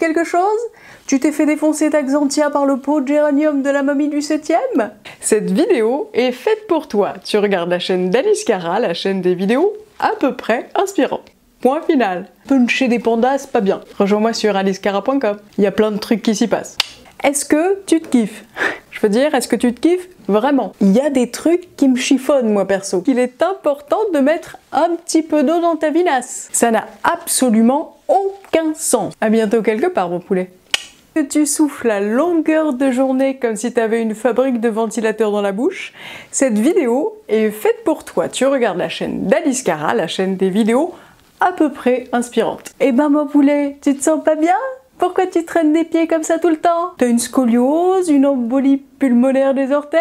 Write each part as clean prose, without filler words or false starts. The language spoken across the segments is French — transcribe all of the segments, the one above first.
quelque chose? Tu t'es fait défoncer ta Xantia par le pot de géranium de la mamie du 7e? Cette vidéo est faite pour toi. Tu regardes la chaîne d'Alice Cara, la chaîne des vidéos à peu près inspirantes. Point final. Puncher des pandas, c'est pas bien. Rejoins-moi sur alicecara.com. Il y a plein de trucs qui s'y passent. Est-ce que tu te kiffes? Je veux dire, est-ce que tu te kiffes? Vraiment. Il y a des trucs qui me chiffonnent, moi perso. Il est important de mettre un petit peu d'eau dans ta vinasse. Ça n'a absolument aucun sens. À bientôt quelque part, mon poulet. Que tu souffles à longueur de journée comme si tu avais une fabrique de ventilateurs dans la bouche, cette vidéo est faite pour toi. Tu regardes la chaîne d'Alice Cara, la chaîne des vidéos à peu près inspirantes. Eh ben, mon poulet, tu te sens pas bien? Pourquoi tu traînes des pieds comme ça tout le temps? T'as une scoliose, une embolie pulmonaire des orteils?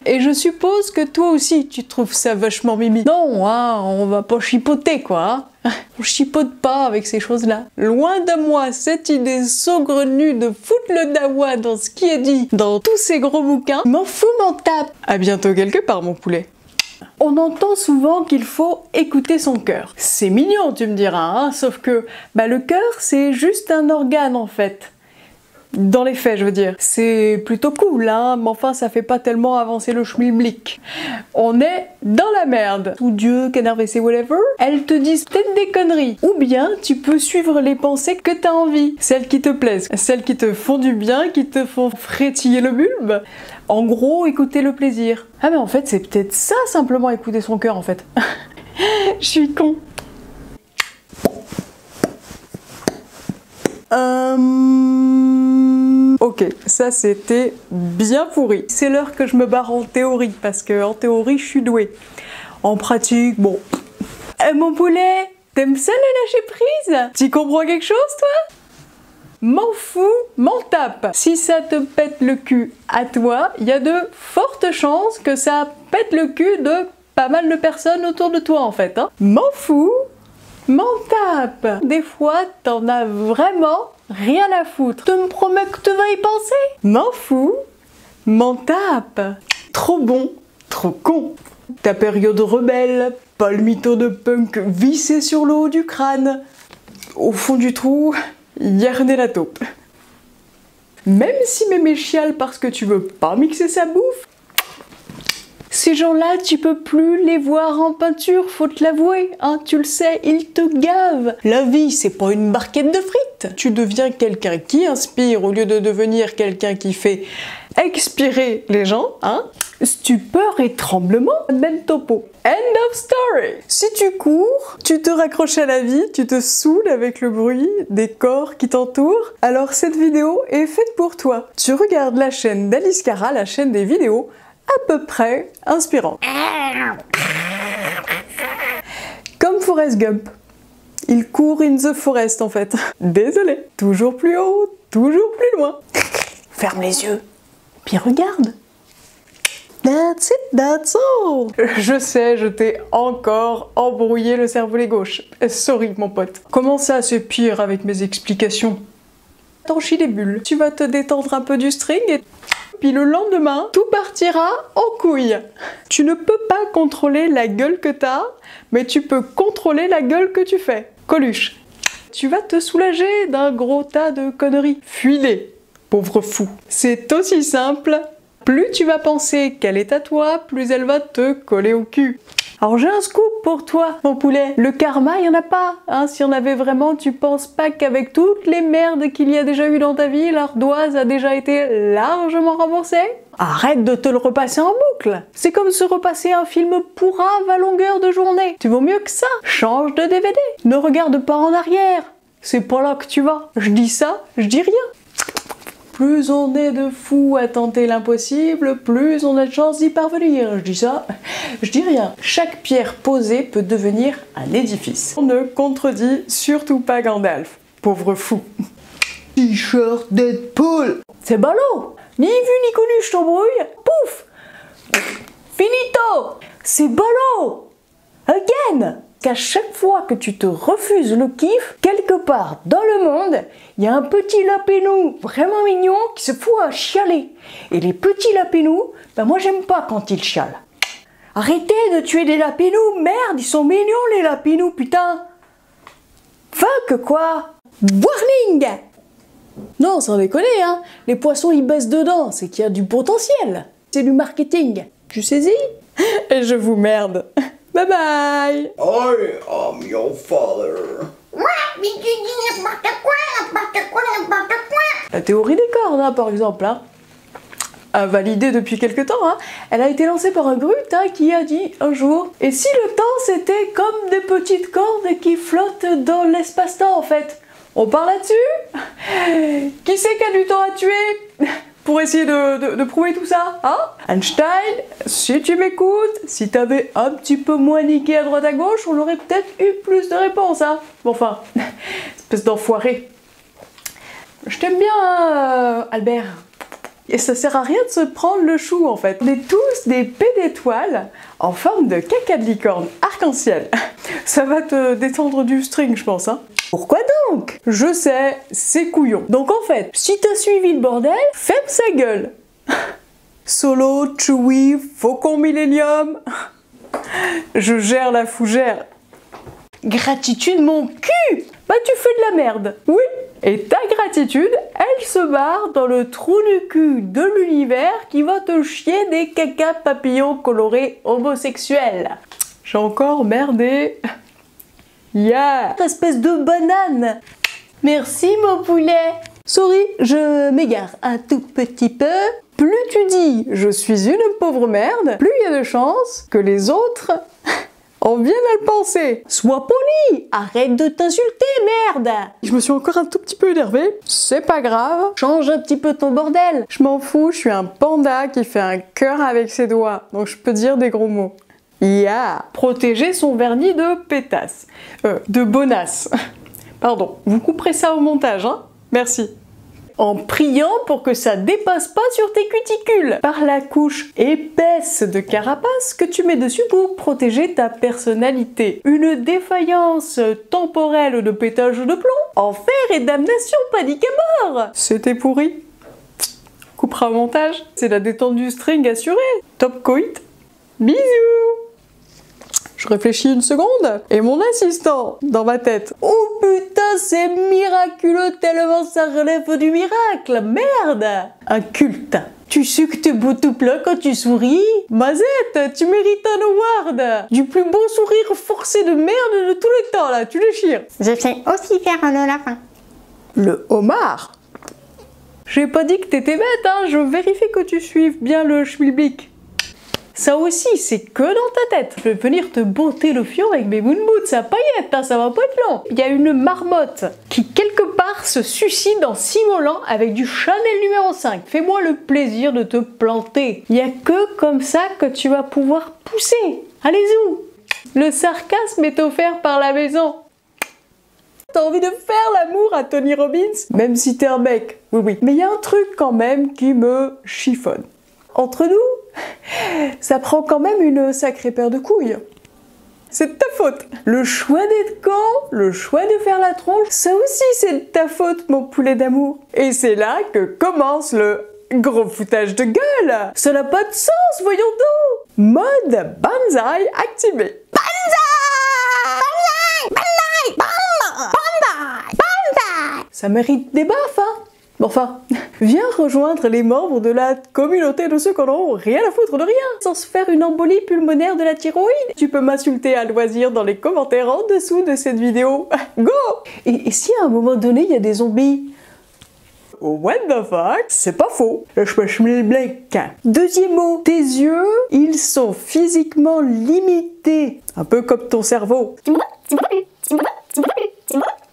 Et je suppose que toi aussi tu trouves ça vachement mimi. Non, hein, on va pas chipoter quoi. Hein. On chipote pas avec ces choses-là. Loin de moi cette idée saugrenue de foutre le dawa dans ce qui est dit dans tous ces gros bouquins. M'en fous, m'en tape. À bientôt quelque part, mon poulet. On entend souvent qu'il faut écouter son cœur. C'est mignon, tu me diras, hein, sauf que le cœur, c'est juste un organe en fait. Dans les faits, je veux dire. C'est plutôt cool, hein, mais enfin, ça fait pas tellement avancer le schmilblick. On est dans la merde. Ou Dieu, canard WC, whatever. Elles te disent peut-être des conneries. Ou bien, tu peux suivre les pensées que t'as envie. Celles qui te plaisent. Celles qui te font du bien, qui te font frétiller le bulbe. En gros, écouter le plaisir. Ah mais en fait, c'est peut-être ça, simplement, écouter son cœur, en fait. Je suis con. Ok, ça c'était bien pourri. C'est l'heure que je me barre en théorie, parce que en théorie je suis douée. En pratique, bon. Mon poulet, t'aimes ça le lâcher prise? Tu comprends quelque chose toi? M'en fous, m'en tape. Si ça te pète le cul à toi, il y a de fortes chances que ça pète le cul de pas mal de personnes autour de toi en fait. Hein. M'en fous, m'en tape. Des fois, t'en as vraiment rien à foutre. Tu me promets que tu vas y penser? M'en fous, m'en tape. Trop bon, trop con. Ta période rebelle, pas le mytho de punk vissé sur le haut du crâne. Au fond du trou, yerner la taupe. Même si mémé chiale parce que tu veux pas mixer sa bouffe, ces gens-là, tu peux plus les voir en peinture, faut te l'avouer, hein, tu le sais, ils te gavent. La vie, c'est pas une barquette de frites. Tu deviens quelqu'un qui inspire au lieu de devenir quelqu'un qui fait expirer les gens, hein. Stupeur et tremblement, même topo. End of story. Si tu cours, tu te raccroches à la vie, tu te saoules avec le bruit des corps qui t'entourent, alors cette vidéo est faite pour toi. Tu regardes la chaîne d'Alice Cara, la chaîne des vidéos à peu près inspirante. Comme Forrest Gump. Il court in the forest en fait. Désolé. Toujours plus haut, toujours plus loin. Ferme les yeux, puis regarde. That's it, that's all. Je sais, je t'ai encore embrouillé le cervelet gauche. Sorry mon pote. Comment ça c'est pire avec mes explications? T'en chies les bulles. Tu vas te détendre un peu du string et puis le lendemain, tout partira en couille. Tu ne peux pas contrôler la gueule que t'as, mais tu peux contrôler la gueule que tu fais. Coluche. Tu vas te soulager d'un gros tas de conneries. Fuis-les, pauvre fou. C'est aussi simple. Plus tu vas penser qu'elle est à toi, plus elle va te coller au cul. Alors j'ai un scoop pour toi, mon poulet. Le karma, il n'y en a pas. Hein, si y en avait vraiment, tu penses pas qu'avec toutes les merdes qu'il y a déjà eu dans ta vie, l'ardoise a déjà été largement remboursée? Arrête de te le repasser en boucle. C'est comme se repasser un film pourrave à longueur de journée. Tu vaux mieux que ça. Change de DVD. Ne regarde pas en arrière. C'est pas là que tu vas. Je dis ça, je dis rien. Plus on est de fous à tenter l'impossible, plus on a de chances d'y parvenir. Je dis ça, je dis rien. Chaque pierre posée peut devenir un édifice. On ne contredit surtout pas Gandalf. Pauvre fou. T-shirt Deadpool. C'est ballot. Ni vu ni connu, je t'embrouille. Pouf. Finito. C'est ballot. Again. Qu'à chaque fois que tu te refuses le kiff, quelque part dans le monde, il y a un petit lapénou vraiment mignon qui se fout à chialer. Et les petits lapénous, moi j'aime pas quand ils chialent. Arrêtez de tuer des lapénous, merde, ils sont mignons les lapénous, putain. Fuck quoi. Warning! Non, sans déconner, hein. Les poissons, ils baissent dedans. C'est qu'il y a du potentiel. C'est du marketing. Tu saisis? Et je vous merde. Bye bye! I am your father. Mais tu dis n'importe quoi. La théorie des cordes, hein, par exemple, hein. Invalidée depuis quelque temps, hein. Elle a été lancée par un grut hein, qui a dit un jour « Et si le temps c'était comme des petites cordes qui flottent dans l'espace-temps en fait ?» On part là-dessus? Qui c'est qui a du temps à tuer pour essayer de prouver tout ça, hein? Einstein, si tu m'écoutes, si t'avais un petit peu moins niqué à droite à gauche, on aurait peut-être eu plus de réponses, hein? Bon, enfin, espèce d'enfoiré. Je t'aime bien, hein, Albert. Et ça sert à rien de se prendre le chou, en fait. On est tous des pets d'étoiles en forme de caca de licorne arc-en-ciel. Ça va te détendre du string, je pense, hein. Pourquoi donc? Je sais, c'est couillon. Donc en fait, si t'as suivi le bordel, ferme sa gueule. Solo, Chewie, Faucon Millennium. Je gère la fougère. Gratitude mon cul! Bah tu fais de la merde, oui. Et ta gratitude, elle se barre dans le trou du cul de l'univers qui va te chier des caca papillons colorés homosexuels. J'ai encore merdé. Yeah! Espèce de banane! Merci mon poulet! Sorry, je m'égare un tout petit peu. Plus tu dis je suis une pauvre merde, plus il y a de chances que les autres en viennent à le penser. Sois poli! Arrête de t'insulter, merde! Je me suis encore un tout petit peu énervée. C'est pas grave. Change un petit peu ton bordel. Je m'en fous, je suis un panda qui fait un cœur avec ses doigts. Donc je peux dire des gros mots. Yeah! Protéger son vernis de pétasse. De bonasse. Pardon, vous couperez ça au montage, hein? Merci. En priant pour que ça dépasse pas sur tes cuticules, par la couche épaisse de carapace que tu mets dessus pour protéger ta personnalité. Une défaillance temporelle de pétage de plomb, enfer et damnation, panique à mort! C'était pourri. Coupera au montage. C'est la détente du string assurée. Top coït. Bisous! Je réfléchis une seconde, et mon assistant, dans ma tête. Oh putain, c'est miraculeux tellement ça relève du miracle, merde! Un culte. Tu suces tes beaux tout plein quand tu souris? Mazette, tu mérites un award! Du plus beau sourire forcé de merde de tout le temps, là, tu déchires. Je sais aussi faire le lapin. Le homard? J'ai pas dit que t'étais bête, hein, je vérifie que tu suives bien le schmilblick. Ça aussi, c'est que dans ta tête. Je vais venir te botter le fion avec mes moon boots à paillettes, hein, ça va pas être long. Il y a une marmotte qui, quelque part, se suicide en s'immolant avec du Chanel numéro 5. Fais-moi le plaisir de te planter. Il y a que comme ça que tu vas pouvoir pousser. Allez-y. Le sarcasme est offert par la maison. T'as envie de faire l'amour à Tony Robbins? Même si t'es un mec, oui oui. Mais il y a un truc quand même qui me chiffonne. Entre nous, ça prend quand même une sacrée paire de couilles. C'est de ta faute. Le choix d'être con, le choix de faire la tronche, ça aussi c'est de ta faute, mon poulet d'amour. Et c'est là que commence le gros foutage de gueule. Ça n'a pas de sens, voyons donc. Mode banzai activé. Ça mérite des baffes, hein. Bon, enfin, viens rejoindre les membres de la communauté de ceux qui n'ont rien à foutre de rien, sans se faire une embolie pulmonaire de la thyroïde. Tu peux m'insulter à loisir dans les commentaires en dessous de cette vidéo. Go! Et si à un moment donné, il y a des zombies? What the fuck? C'est pas faux. Le blanc. Deuxième mot, tes yeux, ils sont physiquement limités. Un peu comme ton cerveau.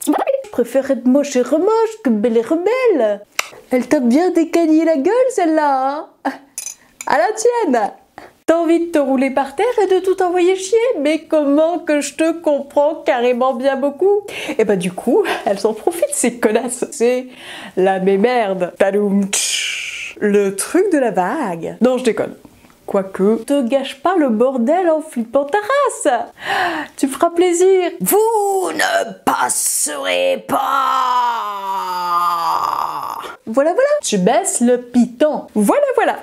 Je préfère être moche et remoche que belle et rebelle. Elle t'a bien décaillé la gueule, celle-là, hein? À la tienne. T'as envie de te rouler par terre et de tout envoyer chier? Mais comment que je te comprends carrément bien beaucoup? Et bah du coup, elles en profitent, ces connasses. C'est la mémerde. Tadoum. Le truc de la vague. Non, je déconne. Quoique, te gâche pas le bordel en flippant ta race. Tu feras plaisir. Vous ne passerez pas. Voilà, voilà. Tu baisses le piton. Voilà, voilà.